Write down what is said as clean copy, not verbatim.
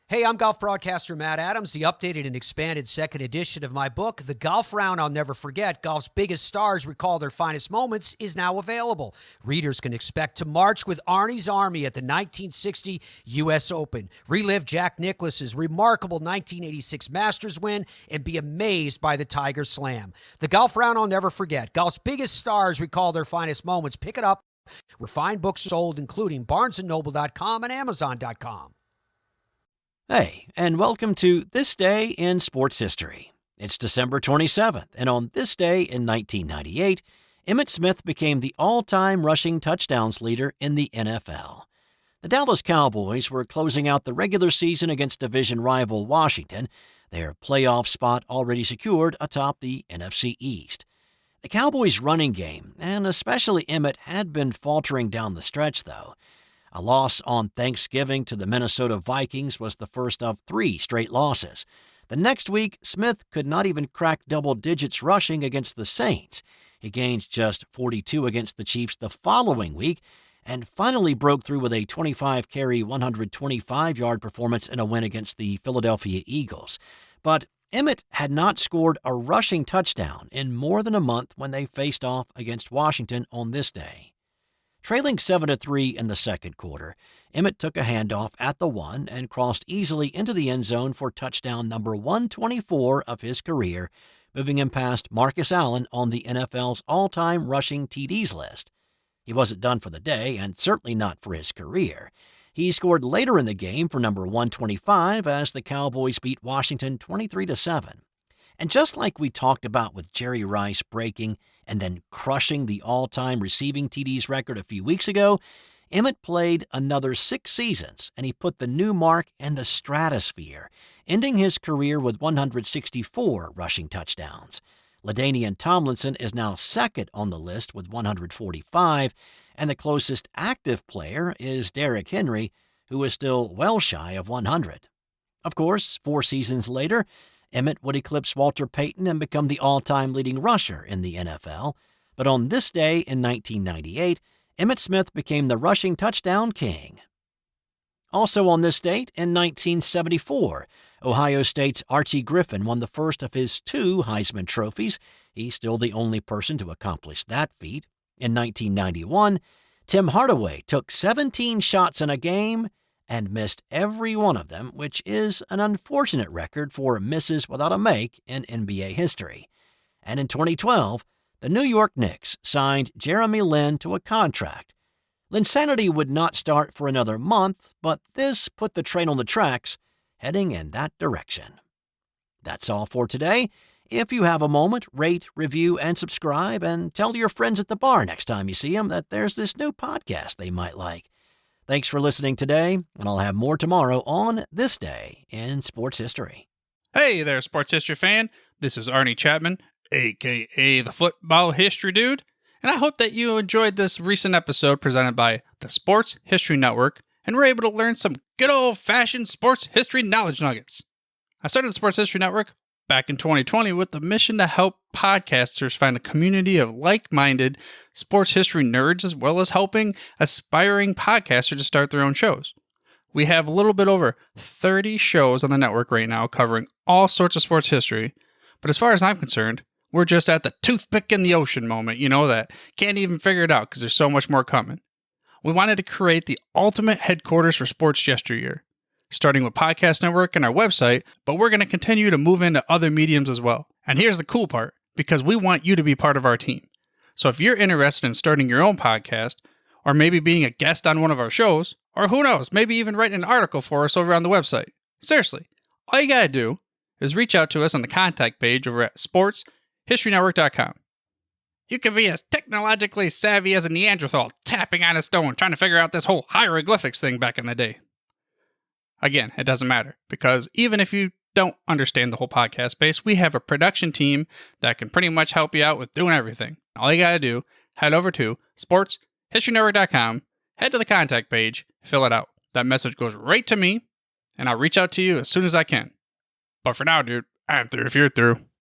Hey, I'm golf broadcaster Matt Adams. The updated and expanded second edition of my book, The Golf Round I'll Never Forget, Golf's Biggest Stars Recall Their Finest Moments, is now available. Readers can expect to march with Arnie's Army at the 1960 U.S. Open, relive Jack Nicklaus's remarkable 1986 Masters win, and be amazed by the Tiger Slam. The Golf Round I'll Never Forget, Golf's Biggest Stars Recall Their Finest Moments. Pick it up where fine books are sold, including BarnesandNoble.com and Amazon.com. Hey, and welcome to This Day in Sports History. It's December 27th, and on this day in 1998, Emmit Smith became the all-time rushing touchdowns leader in the NFL. The Dallas Cowboys were closing out the regular season against division rival Washington, their playoff spot already secured atop the NFC East. The Cowboys' running game, and especially Emmit, had been faltering down the stretch, though. A loss on Thanksgiving to the Minnesota Vikings was the first of 3 straight losses. The next week, Smith could not even crack double digits rushing against the Saints. He gained just 42 against the Chiefs the following week and finally broke through with a 25-carry, 125-yard performance in a win against the Philadelphia Eagles. But Emmit had not scored a rushing touchdown in more than a month when they faced off against Washington on this day. Trailing 7-3 in the second quarter, Emmit took a handoff at the 1 and crossed easily into the end zone for touchdown number 124 of his career, moving him past Marcus Allen on the NFL's all-time rushing TDs list. He wasn't done for the day, and certainly not for his career. He scored later in the game for number 125 as the Cowboys beat Washington 23-7. And just like we talked about with Jerry Rice breaking and then crushing the all-time receiving TDs record a few weeks ago, Emmit played another 6 seasons, and he put the new mark in the stratosphere, ending his career with 164 rushing touchdowns. LaDainian Tomlinson is now second on the list with 145, and the closest active player is Derrick Henry, who is still well shy of 100. Of course, 4 seasons later, Emmit would eclipse Walter Payton and become the all-time leading rusher in the NFL. But on this day in 1998, Emmitt Smith became the rushing touchdown king. Also on this date in 1974, Ohio State's Archie Griffin won the first of his 2 Heisman trophies. He's still the only person to accomplish that feat. In 1991, Tim Hardaway took 17 shots in a game and missed every one of them, which is an unfortunate record for misses without a make in NBA history. And in 2012, the New York Knicks signed Jeremy Lin to a contract. Linsanity would not start for another month, but this put the train on the tracks, heading in that direction. That's all for today. If you have a moment, rate, review, and subscribe, and tell your friends at the bar next time you see them that there's this new podcast they might like. Thanks for listening today, and I'll have more tomorrow on This Day in Sports History. Hey there, sports history fan. This is Arnie Chapman, a.k.a. the Football History Dude, and I hope that you enjoyed this recent episode presented by the Sports History Network and were able to learn some good old-fashioned sports history knowledge nuggets. I started the Sports History Network back in 2020 with the mission to help podcasters find a community of like-minded sports history nerds, as well as helping aspiring podcasters to start their own shows. We have a little bit over 30 shows on the network right now covering all sorts of sports history, but as far as I'm concerned, we're just at the toothpick in the ocean moment, that can't even figure it out because there's so much more coming. We wanted to create the ultimate headquarters for sports yesteryear, starting with Podcast Network and our website, but we're going to continue to move into other mediums as well. And here's the cool part, because we want you to be part of our team. So if you're interested in starting your own podcast, or maybe being a guest on one of our shows, or who knows, maybe even writing an article for us over on the website. Seriously, all you gotta do is reach out to us on the contact page over at sportshistorynetwork.com. You can be as technologically savvy as a Neanderthal tapping on a stone trying to figure out this whole hieroglyphics thing back in the day. Again, it doesn't matter, because even if you don't understand the whole podcast space, we have a production team that can pretty much help you out with doing everything. All you gotta do, head over to sportshistorynetwork.com, head to the contact page, fill it out. That message goes right to me, and I'll reach out to you as soon as I can. But for now, dude, I'm through if you're through.